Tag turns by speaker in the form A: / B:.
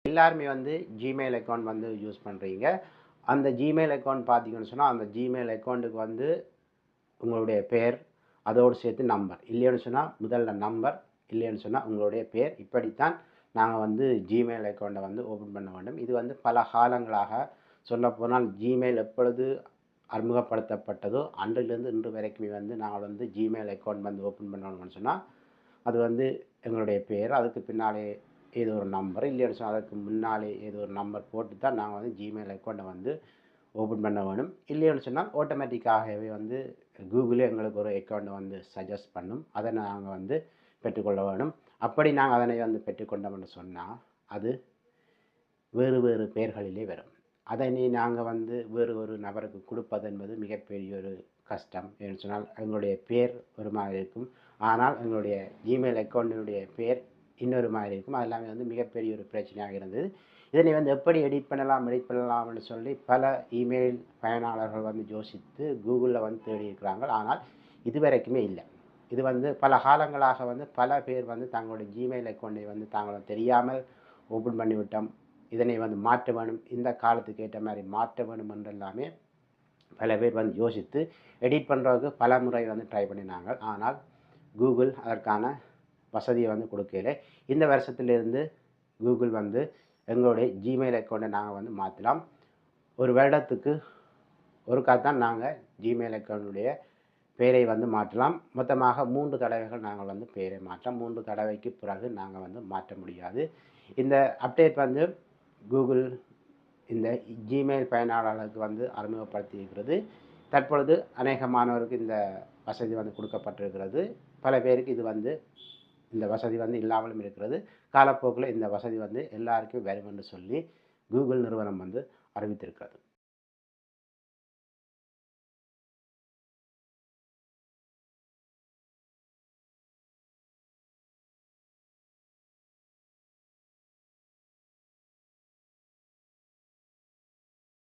A: எல்லாருமே வந்து Gmail account வந்து யூஸ் பண்ணுறீங்க. அந்த ஜிமெயில் அக்கௌண்ட் பார்த்தீங்கன்னு சொன்னால், அந்த ஜிமெயில் அக்கௌண்ட்டுக்கு வந்து உங்களுடைய பெயர், அதோடு சேர்த்து நம்பர். இல்லைன்னு சொன்னால் முதல்ல நம்பர், இல்லைன்னு சொன்னால் உங்களுடைய பெயர். இப்படித்தான் நாங்கள் வந்து ஜிமெயில் அக்கௌண்ட்டை வந்து ஓப்பன் பண்ண வேண்டும். இது வந்து பல காலங்களாக சொல்லப்போனால் ஜிமெயில் எப்பொழுது அறிமுகப்படுத்தப்பட்டதோ அன்றிலிருந்து இன்று வரைக்குமே வந்து நாங்கள் வந்து ஜிமெயில் அக்கௌண்ட் வந்து ஓப்பன் பண்ணணும்னு சொன்னால், அது வந்து எங்களுடைய பெயர், அதுக்கு பின்னாலே ஏதோ ஒரு நம்பர், இல்லைன்னு சொன்னால் அதுக்கு முன்னாலே ஏதோ ஒரு நம்பர் போட்டு தான் நாங்கள் வந்து ஜிமெயில் அக்கௌண்ட்டை வந்து ஓப்பன் பண்ண வேணும். இல்லைன்னு சொன்னால் ஆட்டோமேட்டிக்காகவே வந்து கூகுளே எங்களுக்கு ஒரு அக்கௌண்ட்டை வந்து சஜஸ்ட் பண்ணும். அதை நாங்கள் வந்து பெற்றுக்கொள்ள வேணும். அப்படி நாங்கள் அதனை வந்து பெற்றுக்கொண்டோம்னு சொன்னால் அது வேறு வேறு பெயர்களிலே வரும். அதனை நாங்கள் வந்து வேறு ஒரு நபருக்கு கொடுப்பது என்பது மிகப்பெரிய ஒரு கஷ்டம். ஏன்னு சொன்னால் எங்களுடைய பேர் ஒரு மாதிரி இருக்கும், ஆனால் எங்களுடைய ஜிமெயில் அக்கௌண்ட்டினுடைய பேர் இன்னொரு மாதிரி இருக்கும். அது எல்லாமே வந்து மிகப்பெரிய ஒரு பிரச்சனையாக இருந்தது. இதனை வந்து எப்படி எடிட் பண்ணலாம்னு சொல்லி பல இமெயில் பயனாளர்கள் வந்து யோசித்து கூகுளில் வந்து தேடி இருக்கிறாங்க. ஆனால் இதுவரைக்குமே இல்லை. இது வந்து பல காலங்களாக வந்து பல பேர் வந்து தங்களுடைய ஜிமெயில் அக்கௌண்ட்டை வந்து தாங்களும் தெரியாமல் ஓப்பன் பண்ணிவிட்டோம். இதனை வந்து மாற்ற வேணும், இந்த காலத்துக்கு ஏற்ற மாதிரி மாற்ற வேணும் என்றெல்லாமே பல பேர் வந்து யோசித்து எடிட் பண்ணுறதுக்கு பல முறை வந்து ட்ரை பண்ணினாங்க. ஆனால் கூகுள் அதற்கான வசதியை வந்து கொடுக்கல. இந்த வருஷத்திலிருந்து கூகுள் வந்து எங்களுடைய ஜிமெயில் அக்கௌண்ட்டை நாங்கள் வந்து மாற்றலாம். ஒரு வருடத்துக்கு ஒருக்கா தான் நாங்கள் ஜிமெயில் அக்கௌண்ட்டுடைய பெயரை வந்து மாற்றலாம். மொத்தமாக 3 தடவைகள் நாங்கள் வந்து பெயரை மாற்றலாம். 3 தடவைக்கு பிறகு நாங்கள் வந்து மாற்ற முடியாது. இந்த அப்டேட் வந்து கூகுள் இந்த ஜிமெயில் பயனாளர்களுக்கு வந்து அறிமுகப்படுத்தி இருக்கிறது. தற்பொழுது அநேக மாணவருக்கு இந்த வசதி வந்து கொடுக்கப்பட்டிருக்கிறது. பல பேருக்கு இது வந்து இந்த வசதி வந்து இல்லாமலும் இருக்கிறது. காலப்போக்கில் இந்த வசதி வந்து எல்லாருக்கும் வரும் என்று சொல்லி கூகுள் நிறுவனம் வந்து அறிவித்திருக்கிறது.